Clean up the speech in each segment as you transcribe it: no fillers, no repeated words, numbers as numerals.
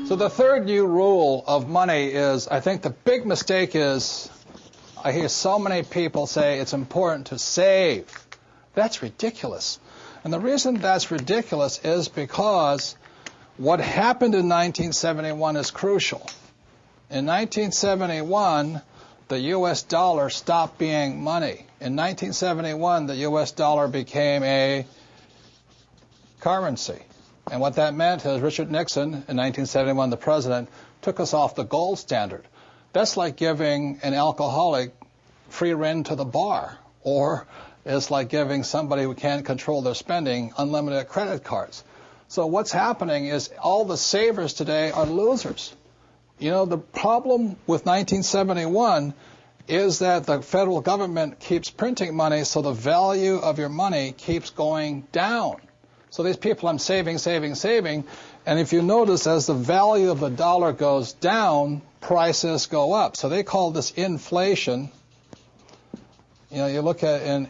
So the third new rule of money is, I think the big mistake is, I hear so many people say it's important to save. That's ridiculous. And the reason that's ridiculous is because what happened in 1971 is crucial. In 1971, the U.S. dollar stopped being money. In 1971, the U.S. dollar became a currency. And what that meant is Richard Nixon, in 1971, the president, took us off the gold standard. That's like giving an alcoholic free rein to the bar, or it's like giving somebody who can't control their spending unlimited credit cards. So what's happening is all the savers today are losers. You know, the problem with 1971 is that the federal government keeps printing money, so the value of your money keeps going down. So these people, I'm saving, and if you notice, as the value of the dollar goes down, prices go up. So they call this inflation. You know, you look at in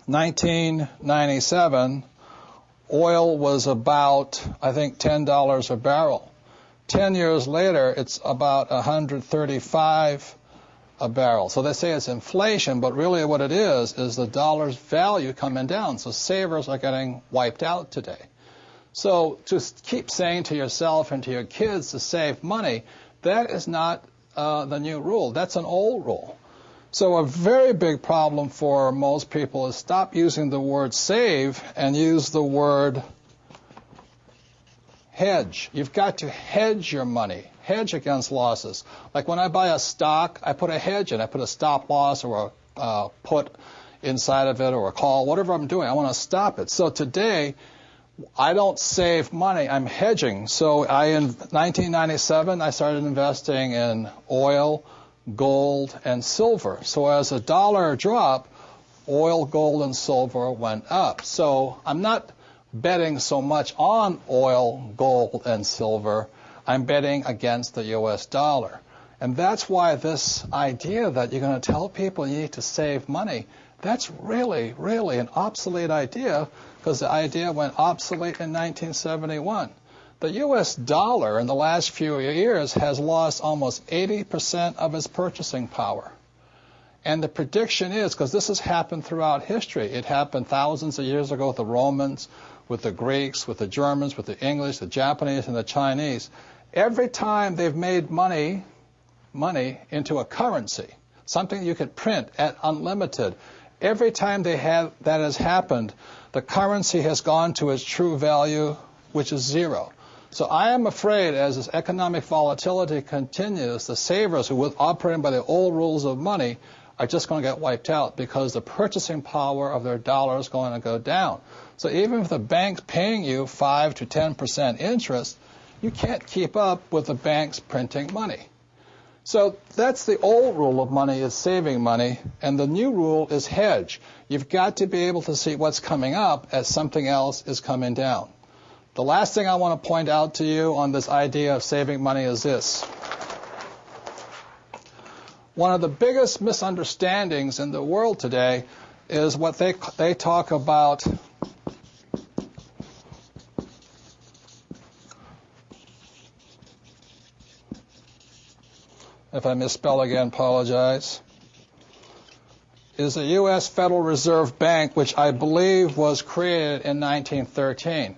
1997, oil was about, I think, $10 a barrel. 10 years later, it's about 135 a barrel. So they say it's inflation, but really what it is the dollar's value coming down. So savers are getting wiped out today. So to keep saying to yourself and to your kids to save money, that is not the new rule. That's an old rule. So a very big problem for most people is stop using the word save and use the word hedge. You've got to hedge your money, hedge against losses. Like when I buy a stock, I put a hedge in. I put a stop loss or a put inside of it or a call, whatever I'm doing. I want to stop it. So today, I don't save money. I'm hedging. So in 1997, I started investing in oil, gold, and silver. So as the dollar dropped, oil, gold, and silver went up. So I'm not betting so much on oil, gold, and silver. I'm betting against the U.S. dollar. And that's why this idea that you're going to tell people you need to save money, that's really, really an obsolete idea, because the idea went obsolete in 1971. The U.S. dollar in the last few years has lost almost 80% of its purchasing power. And the prediction is, because this has happened throughout history, it happened thousands of years ago with the Romans, with the Greeks, with the Germans, with the English, the Japanese, and the Chinese. Every time they've made money into a currency, something you could print at unlimited, every time that has happened, the currency has gone to its true value, which is zero. So I am afraid as this economic volatility continues, the savers who were operating by the old rules of money are just going to get wiped out because the purchasing power of their dollar is going to go down. So even if the bank's paying you 5 to 10% interest, you can't keep up with the banks printing money. So that's the old rule of money, is saving money, and the new rule is hedge. You've got to be able to see what's coming up as something else is coming down. The last thing I want to point out to you on this idea of saving money is this. One of the biggest misunderstandings in the world today is what they talk about if I misspell again, apologize, is the U.S. Federal Reserve Bank, which I believe was created in 1913.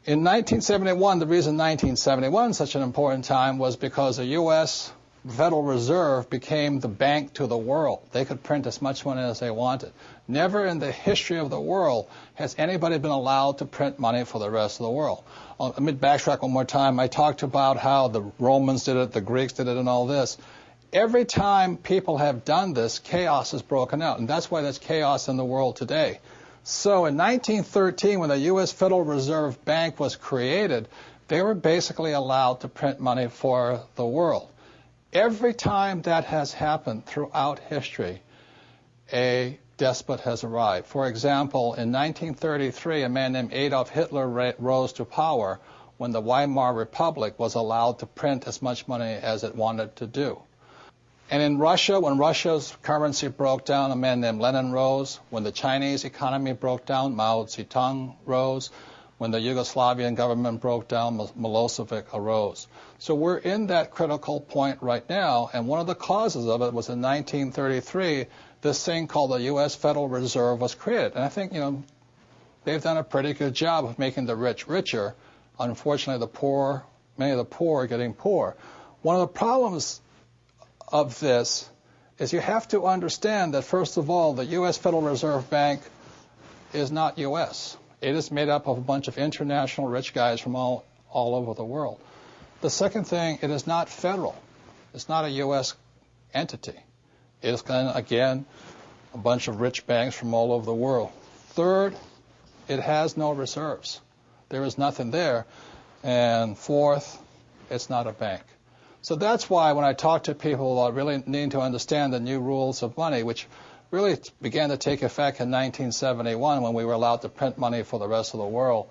In 1971, the reason 1971 is such an important time was because the U.S. Federal Reserve became the bank to the world. They could print as much money as they wanted. Never in the history of the world has anybody been allowed to print money for the rest of the world. Let me backtrack one more time. I talked about how the Romans did it, the Greeks did it, and all this. Every time people have done this, chaos has broken out, and that's why there's chaos in the world today. So in 1913, when the U.S. Federal Reserve Bank was created, they were basically allowed to print money for the world. Every time that has happened throughout history, a despot has arrived. For example, in 1933, a man named Adolf Hitler rose to power when the Weimar Republic was allowed to print as much money as it wanted to do. And in Russia, when Russia's currency broke down, a man named Lenin rose. When the Chinese economy broke down, Mao Zedong rose. When the Yugoslavian government broke down, Milosevic arose. So we're in that critical point right now, and one of the causes of it was in 1933, this thing called the U.S. Federal Reserve was created. And I think, they've done a pretty good job of making the rich richer. Unfortunately, many of the poor are getting poor. One of the problems of this is you have to understand that, first of all, the U.S. Federal Reserve Bank is not U.S. It is made up of a bunch of international rich guys from all over the world. The second thing, it is not federal. It's not a U.S. entity. It is, again, a bunch of rich banks from all over the world. Third, it has no reserves. There is nothing there. And fourth, it's not a bank. So that's why when I talk to people about really needing to understand the new rules of money, which really began to take effect in 1971 when we were allowed to print money for the rest of the world,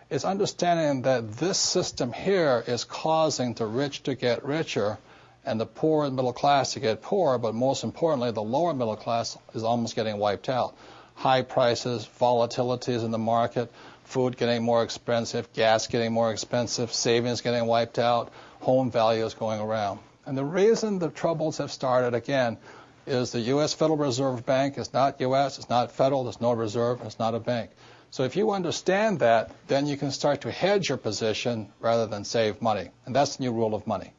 is understanding that this system here is causing the rich to get richer and the poor and middle class to get poorer, but most importantly, the lower middle class is almost getting wiped out. High prices, volatilities in the market, food getting more expensive, gas getting more expensive, savings getting wiped out, home values going around. And the reason the troubles have started, again, is the U.S. Federal Reserve Bank is not U.S., it's not federal, there's no reserve, it's not a bank. So if you understand that, then you can start to hedge your position rather than save money. And that's the new rule of money.